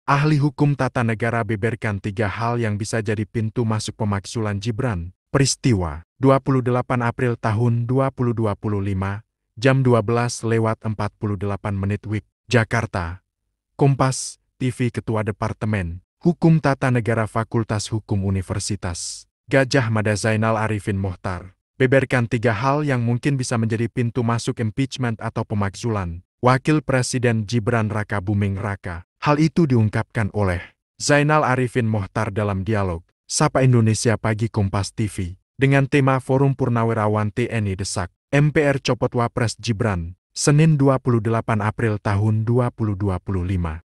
Ahli hukum tata negara beberkan 3 hal yang bisa jadi pintu masuk pemakzulan Gibran. Peristiwa 28 April tahun 2025, jam 12:48 WIB, Jakarta. Kompas TV. Ketua Departemen Hukum Tata Negara Fakultas Hukum Universitas Gadjah Mada Zainal Arifin Mohtar beberkan 3 hal yang mungkin bisa menjadi pintu masuk impeachment atau pemakzulan Wakil Presiden Gibran Raka Buming Raka. Hal itu diungkapkan oleh Zainal Arifin Mohtar dalam dialog Sapa Indonesia Pagi Kompas TV dengan tema Forum Purnawirawan TNI Desak MPR Copot Wapres Gibran, Senin 28 April tahun 2025.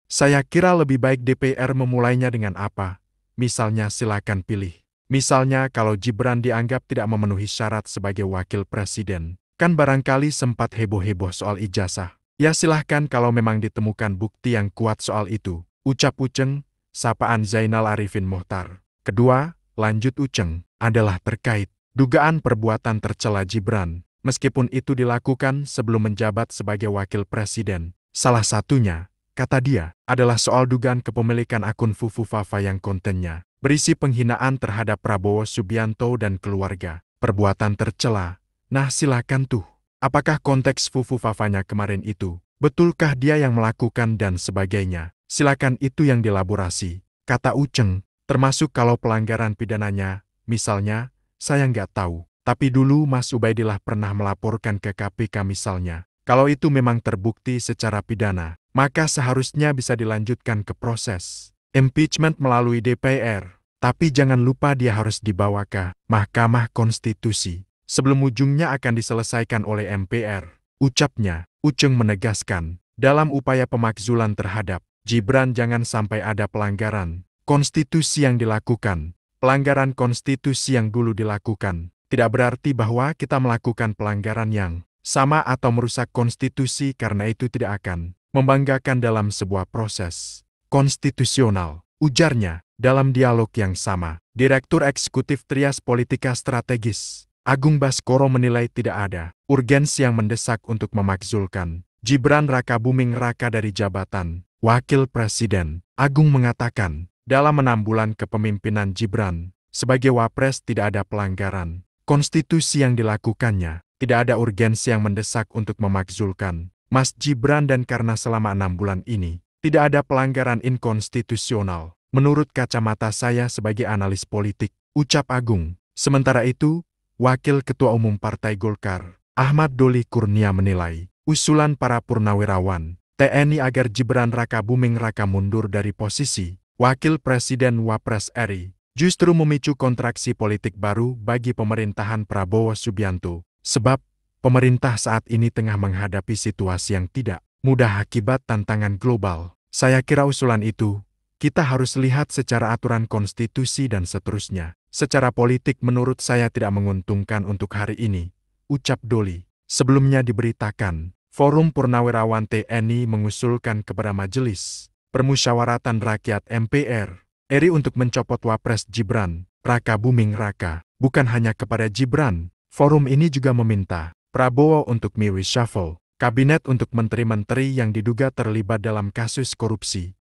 Saya kira lebih baik DPR memulainya dengan apa? Misalnya silakan pilih. Misalnya kalau Gibran dianggap tidak memenuhi syarat sebagai wakil presiden. Kan barangkali sempat heboh-heboh soal ijazah. Ya silahkan kalau memang ditemukan bukti yang kuat soal itu. Ucap Uceng, sapaan Zainal Arifin Mohtar. Kedua, lanjut Uceng, adalah terkait dugaan perbuatan tercela Gibran. Meskipun itu dilakukan sebelum menjabat sebagai wakil presiden. Salah satunya, kata dia, adalah soal dugaan kepemilikan akun Fufu Fafa yang kontennya berisi penghinaan terhadap Prabowo Subianto dan keluarga. Perbuatan tercela. Nah silakan tuh. Apakah konteks Fufu Fafanya kemarin itu? Betulkah dia yang melakukan dan sebagainya? Silakan itu yang dielaborasi. Kata Uceng, termasuk kalau pelanggaran pidananya, misalnya, saya nggak tahu. Tapi dulu Mas Ubaidillah pernah melaporkan ke KPK misalnya. Kalau itu memang terbukti secara pidana, maka seharusnya bisa dilanjutkan ke proses impeachment melalui DPR. Tapi jangan lupa dia harus dibawa ke Mahkamah Konstitusi. Sebelum ujungnya akan diselesaikan oleh MPR. Ucapnya, Uceng menegaskan, dalam upaya pemakzulan terhadap Gibran jangan sampai ada pelanggaran konstitusi yang dilakukan. Pelanggaran konstitusi yang dulu dilakukan tidak berarti bahwa kita melakukan pelanggaran yang sama atau merusak konstitusi karena itu tidak akan membanggakan dalam sebuah proses konstitusional. Ujarnya, dalam dialog yang sama, Direktur Eksekutif Trias Politika Strategis Agung Baskoro menilai tidak ada urgensi yang mendesak untuk memakzulkan Gibran Raka Buming Raka dari jabatan Wakil Presiden. Agung mengatakan, dalam 6 bulan kepemimpinan Gibran sebagai Wapres tidak ada pelanggaran konstitusi yang dilakukannya. Tidak ada urgensi yang mendesak untuk memakzulkan Mas Gibran dan karena selama 6 bulan ini tidak ada pelanggaran inkonstitusional. Menurut kacamata saya sebagai analis politik, ucap Agung. Sementara itu, Wakil Ketua Umum Partai Golkar, Ahmad Doli Kurnia menilai, usulan para purnawirawan TNI agar Gibran Raka Buming Raka mundur dari posisi Wakil Presiden Wapres RI justru memicu kontraksi politik baru bagi pemerintahan Prabowo Subianto. Sebab, pemerintah saat ini tengah menghadapi situasi yang tidak mudah akibat tantangan global. Saya kira usulan itu, kita harus lihat secara aturan konstitusi dan seterusnya. Secara politik menurut saya tidak menguntungkan untuk hari ini, ucap Doli. Sebelumnya diberitakan, Forum Purnawirawan TNI mengusulkan kepada Majelis Permusyawaratan Rakyat MPR RI untuk mencopot Wapres Gibran Raka Buming Raka. Bukan hanya kepada Gibran, forum ini juga meminta Prabowo untuk reshuffle kabinet untuk menteri-menteri yang diduga terlibat dalam kasus korupsi.